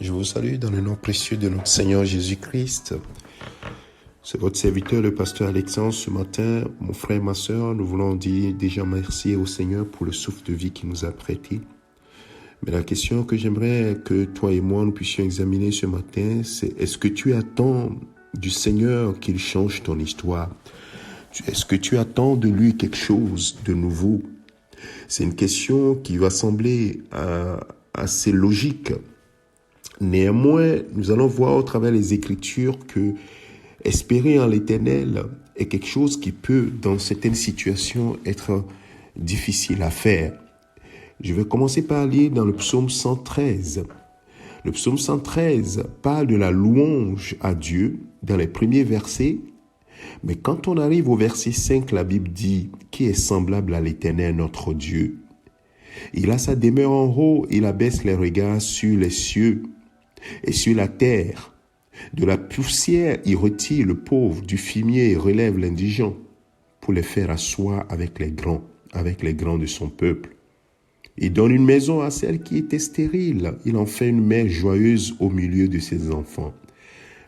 Je vous salue dans le nom précieux de notre Seigneur Jésus-Christ. C'est votre serviteur, le pasteur Alexandre. Ce matin, mon frère, ma sœur, nous voulons dire déjà merci au Seigneur pour le souffle de vie qu'il nous a prêté. Mais la question que j'aimerais que toi et moi nous puissions examiner ce matin, c'est est-ce que tu attends du Seigneur qu'il change ton histoire? Est-ce que tu attends de lui quelque chose de nouveau? C'est une question qui va sembler assez logique. Néanmoins, nous allons voir au travers des Écritures que espérer en l'Éternel est quelque chose qui peut, dans certaines situations, être difficile à faire. Je vais commencer par lire dans le psaume 113. Le psaume 113 parle de la louange à Dieu dans les premiers versets. Mais quand on arrive au verset 5, la Bible dit « Qui est semblable à l'Éternel, notre Dieu ?» Il a sa demeure en haut, il abaisse les regards sur les cieux et sur la terre. De la poussière, il retire le pauvre, du fumier, il relève l'indigent pour les faire asseoir avec les grands de son peuple. Il donne une maison à celle qui était stérile. Il en fait une mère joyeuse au milieu de ses enfants.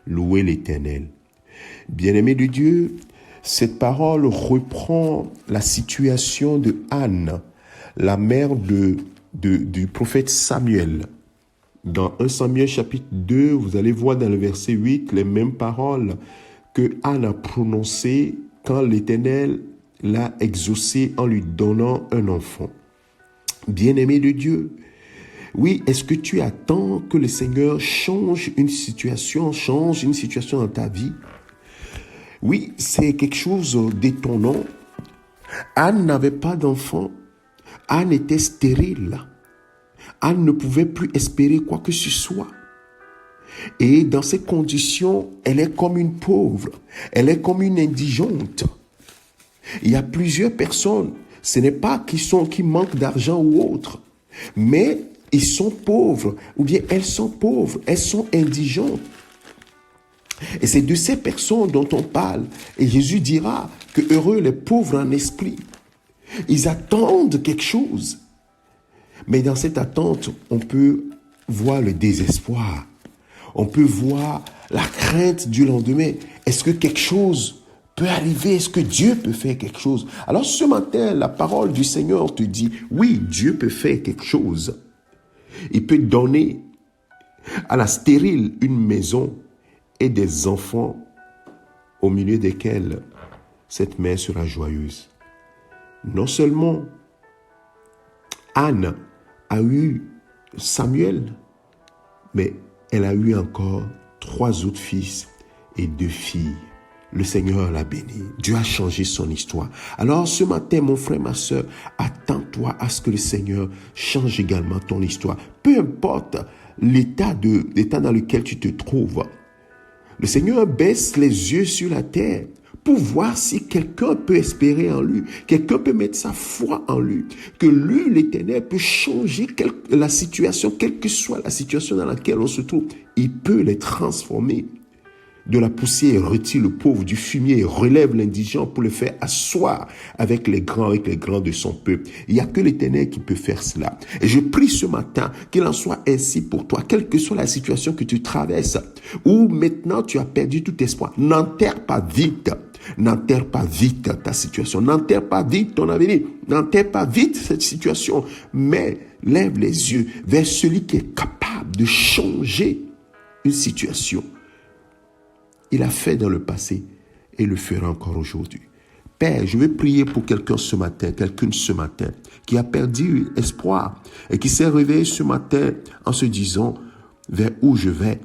Louez l'Éternel. Bien-aimé de Dieu, cette parole reprend la situation de Anne, la mère du prophète Samuel. Dans 1 Samuel chapitre 2, vous allez voir dans le verset 8 les mêmes paroles que Anne a prononcées quand l'Éternel l'a exaucé en lui donnant un enfant. Bien-aimé de Dieu, oui, est-ce que tu attends que le Seigneur change une situation dans ta vie? Oui, c'est quelque chose d'étonnant. Anne n'avait pas d'enfant. Anne était stérile. Anne ne pouvait plus espérer quoi que ce soit. Et dans ces conditions, elle est comme une pauvre. Elle est comme une indigente. Il y a plusieurs personnes. Ce n'est pas qui manquent d'argent ou autre. Mais ils sont pauvres. Ou bien elles sont pauvres. Elles sont indigentes. Et c'est de ces personnes dont on parle. Et Jésus dira que heureux les pauvres en esprit. Ils attendent quelque chose. Mais dans cette attente, on peut voir le désespoir. On peut voir la crainte du lendemain. Est-ce que quelque chose peut arriver? Est-ce que Dieu peut faire quelque chose? Alors ce matin, la parole du Seigneur te dit, oui, Dieu peut faire quelque chose. Il peut donner à la stérile une maison et des enfants au milieu desquels cette mère sera joyeuse. Non seulement Anne a eu Samuel, mais elle a eu encore 3 autres fils et 2 filles. Le Seigneur l'a béni. Dieu a changé son histoire. Alors ce matin, mon frère, ma soeur, attends-toi à ce que le Seigneur change également ton histoire. Peu importe l'état dans lequel tu te trouves. Le Seigneur baisse les yeux sur la terre pour voir si quelqu'un peut espérer en lui, quelqu'un peut mettre sa foi en lui, que lui, l'Éternel, peut changer la situation, quelle que soit la situation dans laquelle on se trouve. Il peut les transformer. De la poussière, retire le pauvre, du fumier, relève l'indigent pour le faire asseoir avec les grands de son peuple. Il n'y a que l'Éternel qui peut faire cela. Et je prie ce matin qu'il en soit ainsi pour toi, quelle que soit la situation que tu traverses, où maintenant tu as perdu tout espoir. N'enterre pas vite. N'enterre pas vite ta situation. N'enterre pas vite ton avenir. N'enterre pas vite cette situation. Mais lève les yeux vers celui qui est capable de changer une situation. Il a fait dans le passé et le fera encore aujourd'hui. Père, je vais prier pour quelqu'une ce matin, qui a perdu espoir et qui s'est réveillé ce matin en se disant vers où je vais.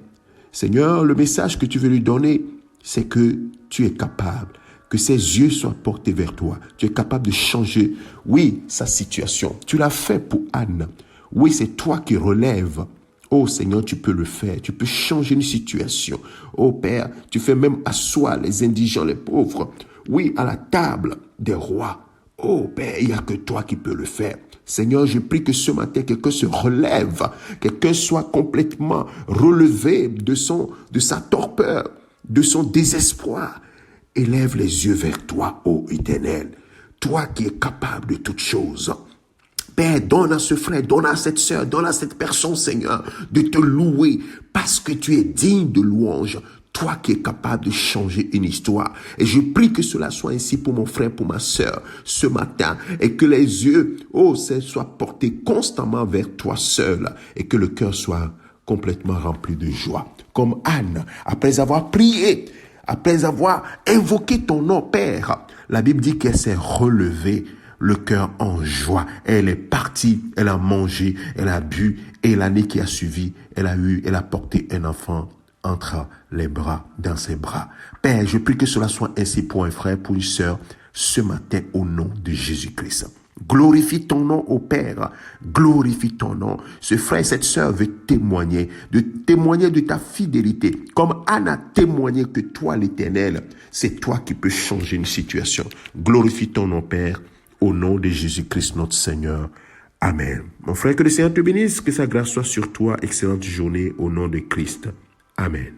Seigneur, le message que tu veux lui donner, c'est que tu es capable, que ses yeux soient portés vers toi. Tu es capable de changer, oui, sa situation. Tu l'as fait pour Anne. Oui, c'est toi qui relèves. Oh Seigneur, tu peux le faire. Tu peux changer une situation. Oh Père, tu fais même asseoir les indigents, les pauvres. Oui, à la table des rois. Oh Père, il n'y a que toi qui peux le faire. Seigneur, je prie que ce matin, quelqu'un se relève. Quelqu'un soit complètement relevé de sa torpeur, de son désespoir. Élève les yeux vers toi, ô Éternel. Toi qui es capable de toutes choses. Père, donne à ce frère, donne à cette sœur, donne à cette personne, Seigneur, de te louer parce que tu es digne de louange. Toi qui es capable de changer une histoire. Et je prie que cela soit ainsi pour mon frère, pour ma sœur, ce matin. Et que les yeux, soient portés constamment vers toi seul. Et que le cœur soit complètement rempli de joie. Comme Anne, après avoir prié, après avoir invoqué ton nom, Père, la Bible dit qu'elle s'est relevée, le cœur en joie. Elle est partie, elle a mangé, elle a bu. Et l'année qui a suivi, elle a porté un enfant entre les bras, dans ses bras. Père, je prie que cela soit ainsi pour un frère, pour une sœur, ce matin au nom de Jésus-Christ. Glorifie ton nom au Père, glorifie ton nom. Ce frère, cette sœur veut témoigner de ta fidélité. Comme Anne a témoigné que toi, l'Éternel, c'est toi qui peux changer une situation. Glorifie ton nom, Père, au nom de Jésus-Christ, notre Seigneur. Amen. Mon frère, que le Seigneur te bénisse, que sa grâce soit sur toi. Excellente journée au nom de Christ. Amen.